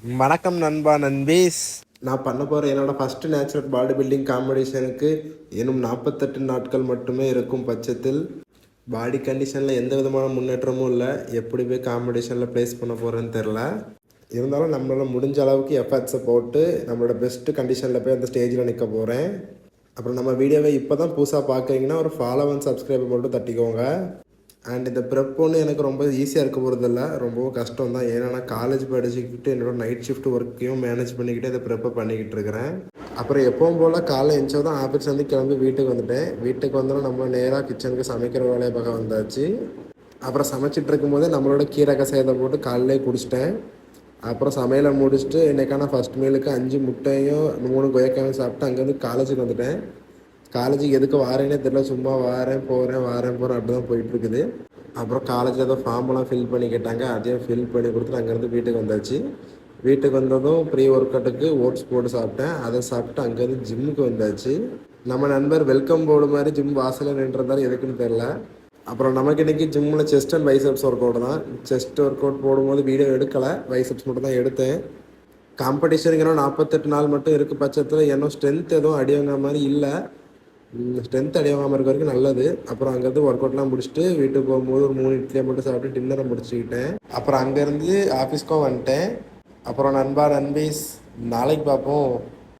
வணக்கம் நண்பா நண்பீஸ். நான் பண்ண போகிற என்னோட ஃபஸ்ட்டு நேச்சுரல் பாடி பில்டிங் காம்படிஷனுக்கு இன்னும் 48 நாட்கள் மட்டுமே இருக்கும் பட்சத்தில் பாடி கண்டிஷனில் எந்த விதமான முன்னேற்றமும் இல்லை. எப்படி போய் காம்படிஷனில் ப்ளேஸ் பண்ண போகிறேன்னு தெரில. இருந்தாலும் நம்மளால் முடிஞ்ச அளவுக்கு எஃபர்ட்ஸை போட்டு நம்மளோட பெஸ்ட்டு கண்டிஷனில் போய் அந்த ஸ்டேஜில் நிற்க போகிறேன். அப்புறம் நம்ம வீடியோவை இப்போ தான் புதுசாக பார்க்குறீங்கன்னா ஒரு ஃபாலோ அண்ட் சப்ஸ்கிரைப் மட்டும் தட்டிக்கோங்க. அண்ட் இந்த ப்ரெப் ஒன்று எனக்கு ரொம்ப ஈஸியாக இருக்க போகிறதில்ல, ரொம்பவும் கஷ்டம் தான். ஏன்னா நான் காலேஜ் படிச்சுக்கிட்டு என்னோட நைட் ஷிஃப்ட் ஒர்க்கையும் மேனேஜ் பண்ணிக்கிட்டு இந்த ப்ரெப்பை பண்ணிக்கிட்டு இருக்கிறேன். அப்புறம் எப்பவும் போல் காலைல எழுந்தோ தான் ஆஃபீஸ் வந்து கிளம்பி வீட்டுக்கு வந்துட்டேன். வீட்டுக்கு வந்தாலும் நம்ம நேராக கிச்சனுக்கு சமைக்கிற வேலையை பார்க்க வந்தாச்சு. அப்புறம் சமைச்சிட்டு இருக்கும்போதே நம்மளோட கீரை கசாயத்தை போட்டு காலையிலே குடிச்சிட்டேன். அப்புறம் சமையலை முடிச்சுட்டு இன்றைக்கான ஃபஸ்ட் மீலுக்கு 5 முட்டையும் 3 கொய்யாக்காயும் சாப்பிட்டு அங்கேருந்து காலேஜுக்கு வந்துட்டேன். காலேஜுக்கு எதுக்கு வாரேனே தெரியல, சும்மா வாரேன் போகிறேன் அப்படி தான் போயிட்டுருக்குது. அப்புறம் காலேஜில் ஏதோ ஃபார்மெல்லாம் ஃபில் பண்ணி கேட்டாங்க, அதையும் ஃபில் பண்ணி கொடுத்துட்டு அங்கேருந்து வீட்டுக்கு வந்தாச்சு. வீட்டுக்கு வந்ததும் ப்ரீ ஒர்க் அவுட்டுக்கு ஓட்ஸ் போட்டு சாப்பிட்டேன். அதை சாப்பிட்டு அங்கேருந்து ஜிம்முக்கு வந்தாச்சு. நம்ம நண்பர் வெல்கம் போர்டு மாதிரி ஜிம் வாசலில் நின்றுருந்தாலும் எதுக்குன்னு தெரில. அப்புறம் நமக்கு இன்றைக்கி ஜிம்மில் chest and biceps work out தான். செஸ்ட் ஒர்க் அவுட் போடும்போது வீடியோ எடுக்கலை, பைசப்ஸ் மட்டும் தான் எடுத்தேன். காம்படிஷனுங்கிற 48 நாள் மட்டும் இருக்க பட்சத்தில் இன்னும் ஸ்ட்ரென்த் எதுவும் அடிவாங்கிற மாதிரி இல்லை. ஸ்ட்ரென்த் அடிவாகாமல் இருக்க வரைக்கும் நல்லது. அப்புறம் அங்கேருந்து ஒர்க் அவுட்லாம் முடிச்சுட்டு வீட்டுக்கு போகும்போது ஒரு 3 இட்லியை மட்டும் சாப்பிட்டு டின்னரை முடிச்சுக்கிட்டேன். அப்புறம் அங்கேருந்து ஆஃபீஸ்க்கும் வந்துட்டேன். அப்புறம் நண்பா நண்பீஸ், நாளைக்கு பார்ப்போம்.